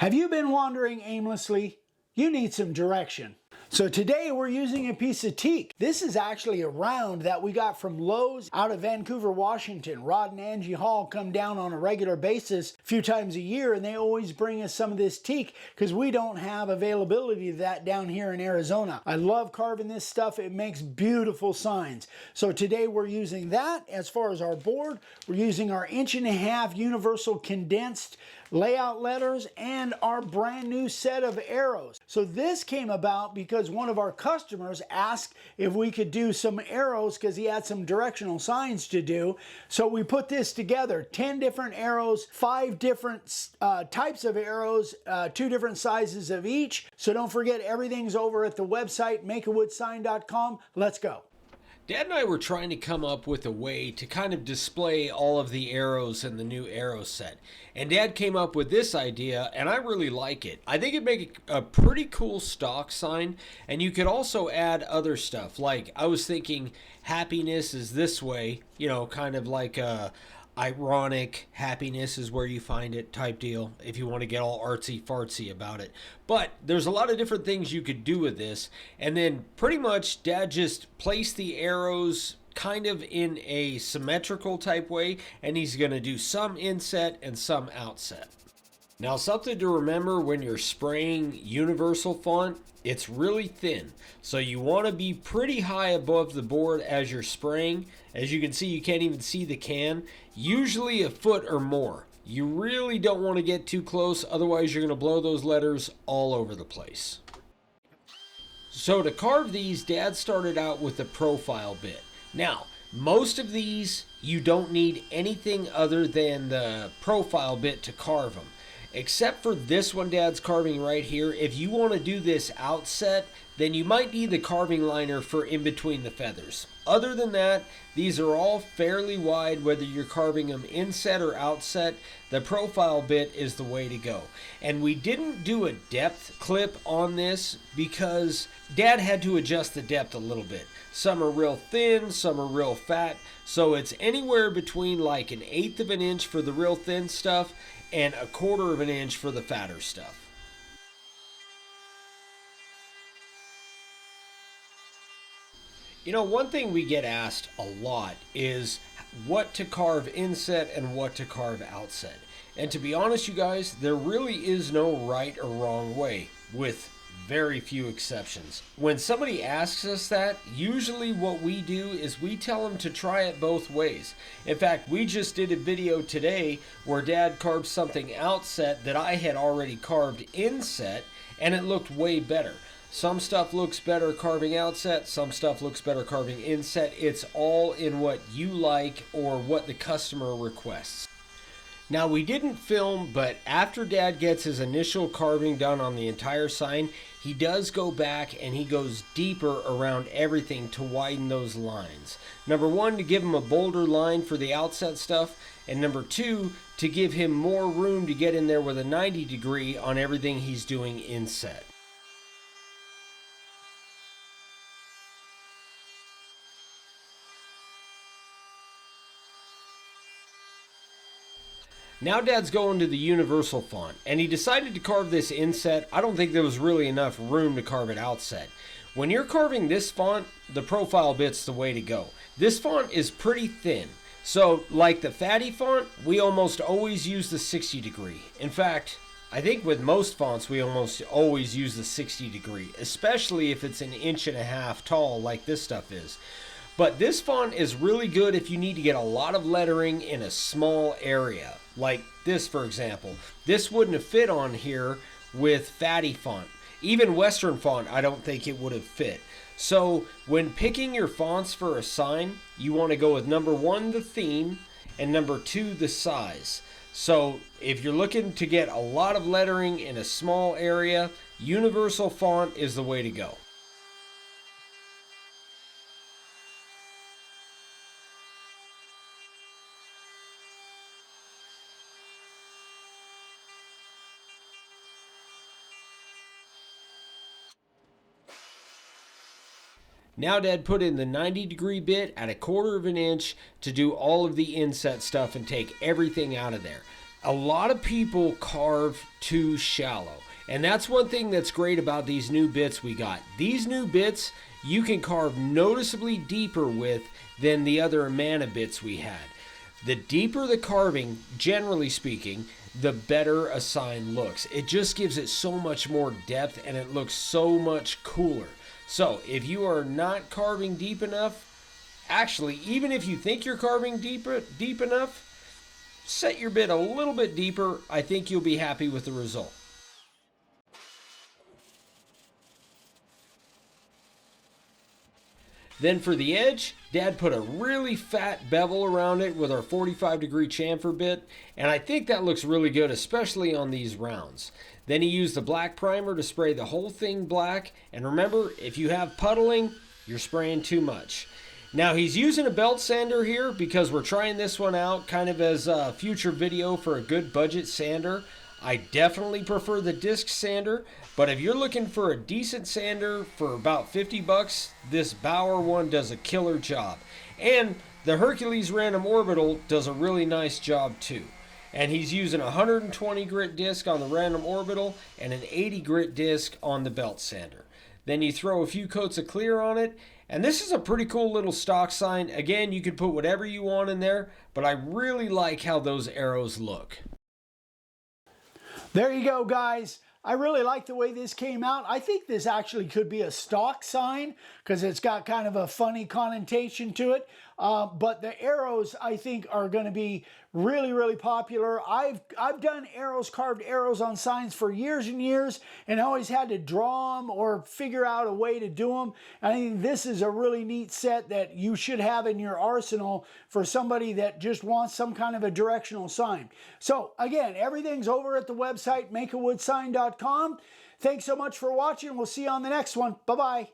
Have you been wandering aimlessly? You need some direction. So today we're using a piece of teak. This is actually a round that we got from Lowe's out of Vancouver, Washington. Rod and Angie Hall come down on a regular basis a few times a year, and they always bring us some of this teak because we don't have availability of that down here in Arizona. I love carving this stuff. It makes beautiful signs. So today we're using that. As far as our board, we're using our 1.5" universal condensed layout letters and our brand new set of arrows. So this came about because one of our customers asked if we could do some arrows because he had some directional signs to do. So we put this together, 10 different arrows, 5 different types of arrows, 2 different sizes of each. So don't forget, everything's over at the website, makeawoodsign.com. Let's go. Dad and I were trying to come up with a way to kind of display all of the arrows in the new arrow set. And Dad came up with this idea, and I really like it. I think it'd make a pretty cool stock sign, and you could also add other stuff. Like, I was thinking happiness is this way, you know, kind of like a ironic happiness is where you find it type deal, if you want to get all artsy fartsy about it. But there's a lot of different things you could do with this, and then pretty much Dad just placed the arrows kind of in a symmetrical type way, and he's going to do some inset and some outset. Now, something to remember when you're spraying universal font, it's really thin. So you want to be pretty high above the board as you're spraying. As you can see, you can't even see the can. Usually a foot or more. You really don't want to get too close, otherwise you're going to blow those letters all over the place. So to carve these, Dad started out with the profile bit. Now, most of these, you don't need anything other than the profile bit to carve them. Except for this one Dad's carving right here. If you want to do this outset, then you might need the carving liner for in between the feathers. Other than that, these are all fairly wide, whether you're carving them inset or outset. The profile bit is the way to go. And we didn't do a depth clip on this because Dad had to adjust the depth a little bit. Some are real thin, some are real fat. So it's anywhere between like 1/8 of an inch for the real thin stuff and 1/4 of an inch for the fatter stuff. You know, one thing we get asked a lot is what to carve inset and what to carve outset. And to be honest, you guys, there really is no right or wrong way, with very few exceptions. When somebody asks us that, usually what we do is we tell them to try it both ways. In fact, we just did a video today where Dad carved something outset that I had already carved inset, and it looked way better. Some stuff looks better carving outset, some stuff looks better carving inset. It's all in what you like or what the customer requests. Now, we didn't film, but after Dad gets his initial carving done on the entire sign, he does go back and he goes deeper around everything to widen those lines. Number 1, to give him a bolder line for the outset stuff, and number 2, to give him more room to get in there with a 90 degree on everything he's doing inset. Now Dad's going to the universal font, and he decided to carve this inset. I don't think there was really enough room to carve it outset. When you're carving this font, the profile bit's the way to go. This font is pretty thin. So, like the fatty font, we almost always use the 60 degree. In fact, I think with most fonts we almost always use the 60 degree, especially if it's 1.5 inches tall like this stuff is. But this font is really good if you need to get a lot of lettering in a small area. Like this, for example. This wouldn't have fit on here with fatty font. Even Western font, I don't think it would have fit. So when picking your fonts for a sign, you want to go with number 1, the theme, and number 2, the size. So if you're looking to get a lot of lettering in a small area, universal font is the way to go. Now Dad put in the 90 degree bit at 1/4 of an inch to do all of the inset stuff and take everything out of there. A lot of people carve too shallow. And that's one thing that's great about these new bits we got. These new bits you can carve noticeably deeper with than the other Amana bits we had. The deeper the carving, generally speaking, the better a sign looks. It just gives it so much more depth and it looks so much cooler. So if you are not carving deep enough, actually, even if you think you're carving deep enough, set your bit a little bit deeper. I think you'll be happy with the result. Then for the edge, Dad put a really fat bevel around it with our 45-degree chamfer bit, and I think that looks really good, especially on these rounds. Then he used the black primer to spray the whole thing black, and remember, if you have puddling, you're spraying too much. Now he's using a belt sander here because we're trying this one out kind of as a future video for a good budget sander. I definitely prefer the disc sander, but if you're looking for a decent sander for about 50 bucks, this Bauer one does a killer job. And the Hercules Random Orbital does a really nice job too. And he's using a 120 grit disc on the Random Orbital and an 80 grit disc on the belt sander. Then you throw a few coats of clear on it, and this is a pretty cool little stock sign. Again, you can put whatever you want in there, but I really like how those arrows look. There you go, guys. I really like the way this came out. I think this actually could be a stock sign because it's got kind of a funny connotation to it. But the arrows, I think, are going to be really, really popular. I've done arrows, carved arrows on signs for years and years, and always had to draw them or figure out a way to do them. And I think this is a really neat set that you should have in your arsenal for somebody that just wants some kind of a directional sign. So again, everything's over at the website, makeawoodsign.com. Thanks so much for watching. We'll see you on the next one. Bye-bye.